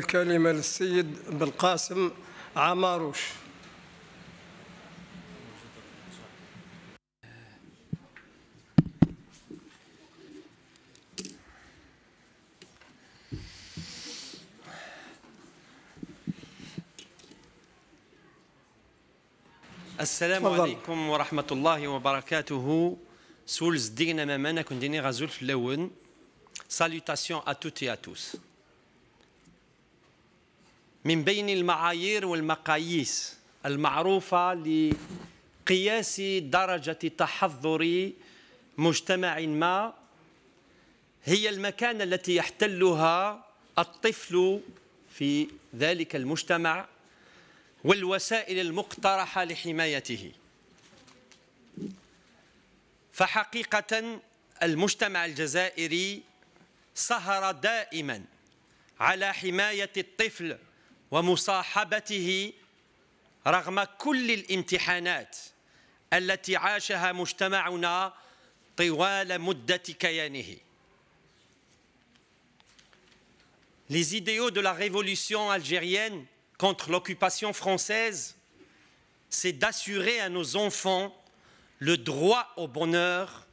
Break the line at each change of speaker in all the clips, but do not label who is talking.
الكلمة للسيد بالقاسم عماروش.
السلام عليكم ورحمة الله وبركاته. سولز دينا مامانا كون ديني غازول في اللون. Salutations à toutes et à tous. من بين المعايير والمقاييس المعروفة لقياس درجة تحضر مجتمع ما هي المكانة التي يحتلها الطفل في ذلك المجتمع والوسائل المقترحة لحمايته. فحقيقة المجتمع الجزائري سهر دائما على حماية الطفل ومصاحبته رغم كل الامتحانات التي عاشها مجتمعنا طوال مدة كيانه. Les idéaux de la révolution algérienne contre l'occupation française, c'est d'assurer à nos enfants le droit au bonheur,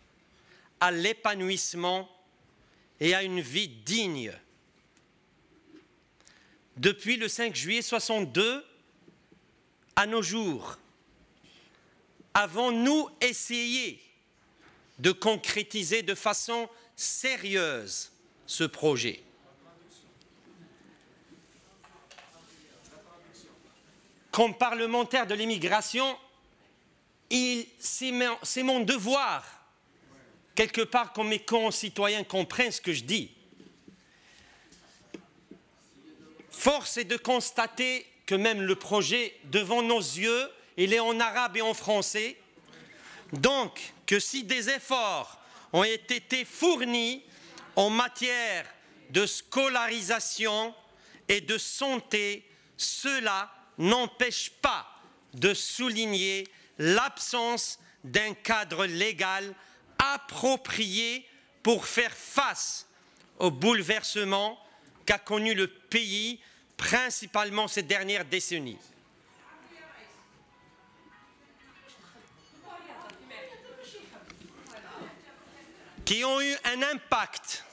à l'épanouissement et à une vie digne. Depuis le 5 juillet 62, à nos jours, avons-nous essayé de concrétiser de façon sérieuse ce projet? Comme parlementaire de l'immigration, c'est mon devoir, quelque part, que mes concitoyens comprennent ce que je dis. Force est de constater que même le projet, devant nos yeux, il est en arabe et en français. Donc, que si des efforts ont été fournis en matière de scolarisation et de santé, cela n'empêche pas de souligner l'absence d'un cadre légal approprié pour faire face au bouleversement qu'a connu le pays, principalement ces dernières décennies. Qui ont eu un impact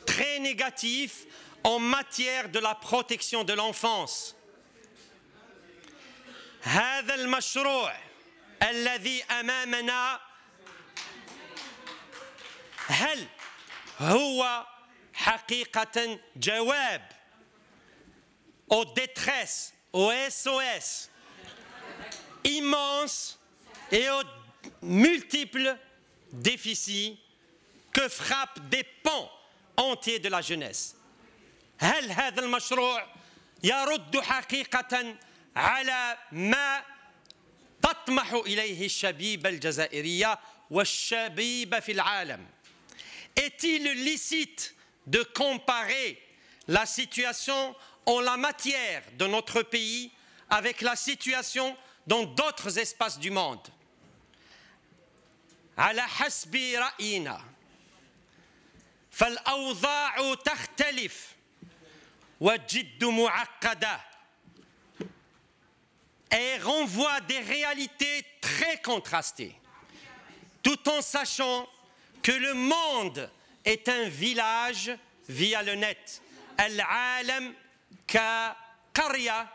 très négatif en matière de la protection de l'enfance. هذا المشروع الذي أمامنا هل هو حقيقة جواب aux détresses, aux SOS immenses et aux multiples déficits que frappent des pans entiers de la jeunesse. هل هذا المشروع يرد حقيقة على ما تطمح إليه الشبيبة الجزائرية والشبيبة في العالم? Est-il licite de comparer la situation en la matière de notre pays avec la situation dans d'autres espaces du monde? على حسب رأينا فالأوضاع تختلف والجد معقدة et renvoie des réalités très contrastées, tout en sachant que le monde est un village via le net. العالم كقرية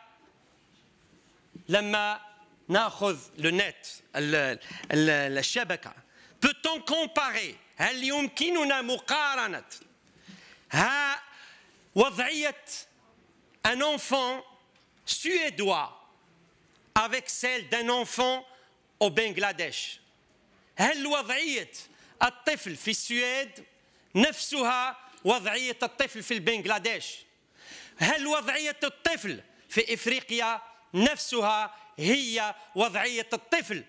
لما نأخذ le net, الشبكة. Peut-on comparer هل يمكننا مقارنة وضعية un enfant suédois avec celle d'un enfant au Bangladesh؟ هل وضعية الطفل في السويد نفسها وضعية الطفل في البنغلاديش؟ هل وضعية الطفل في إفريقيا نفسها هي وضعية الطفل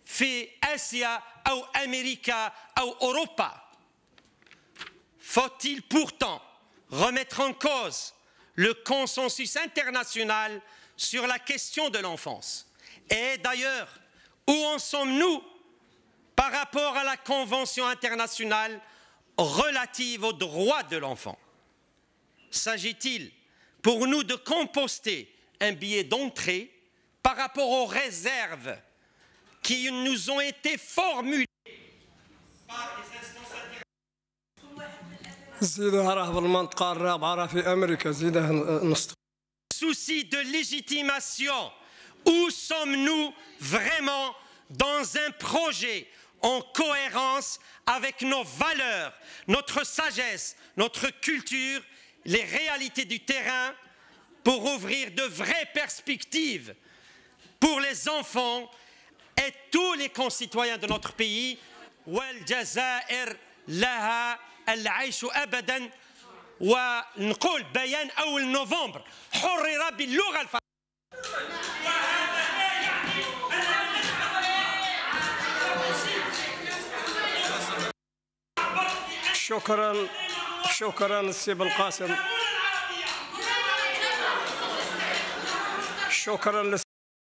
في آسيا أو أمريكا أو أوروبا؟ Faut-il pourtant remettre en cause le consensus international sur la question de l'enfance? Et d'ailleurs, où en sommes-nous par rapport à la Convention internationale relative aux droits de l'enfant? S'agit-il pour nous de composter un billet d'entrée par rapport aux réserves qui nous ont été formulées par les instances internationales. Souci de légitimation, où sommes-nous vraiment dans un projet en cohérence avec nos valeurs, notre sagesse, notre culture, les réalités du terrain, pour ouvrir de vraies perspectives pour les enfants et tous les concitoyens de notre pays. والجزائر لها العيش أبدا. ونقول بيان أول نوفمبر حرر باللغة الفرنسية.
شكرا سي بالقاسم. شكرا